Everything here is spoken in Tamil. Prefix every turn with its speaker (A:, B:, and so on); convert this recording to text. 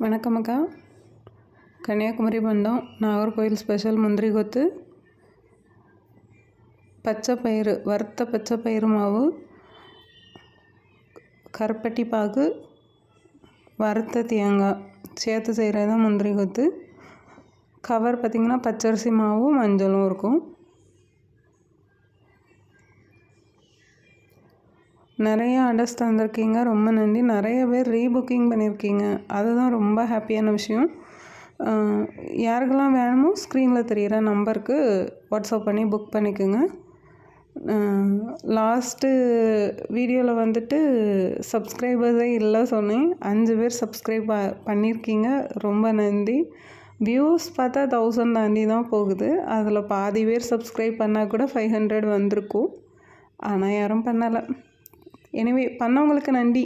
A: வணக்கம் அக்கா. கன்னியாகுமரி பண்டம் நாகர்கோவில் ஸ்பெஷல் முந்திரி கொத்து, பச்சைப்பயிறு வறுத்த பச்சைப்பயிறு மாவு, கருப்பட்டி பாகு, வறுத்த தேங்காய் சேர்த்து செய்கிறது தான் முந்திரி கொத்து. கவர் பார்த்திங்கன்னா பச்சரிசி மாவும் மஞ்சளும் இருக்கும். நிறைய ஆர்டர்ஸ் தந்திருக்கீங்க, ரொம்ப நன்றி. நிறைய பேர் ரீபுக்கிங் பண்ணியிருக்கீங்க, அதுதான் ரொம்ப ஹாப்பியான விஷயம். யாருக்கெல்லாம் வேணுமோ ஸ்க்ரீனில் தெரிகிற நம்பருக்கு வாட்ஸ்அப் பண்ணி புக் பண்ணிக்கோங்க. லாஸ்ட்டு வீடியோவில் வந்துட்டு சப்ஸ்கிரைபர்ஸே இல்லை சொன்னேன். 5 பேர் சப்ஸ்கிரைப் பண்ணியிருக்கீங்க, ரொம்ப நன்றி. வியூஸ் பார்த்தா 1000 தாண்டி தான் போகுது. அதில் பாதி பேர் சப்ஸ்கிரைப் பண்ணால் கூட 500 வந்திருக்கும், ஆனால் யாரும் பண்ணலை. எனவே பண்ணவங்களுக்கு நன்றி.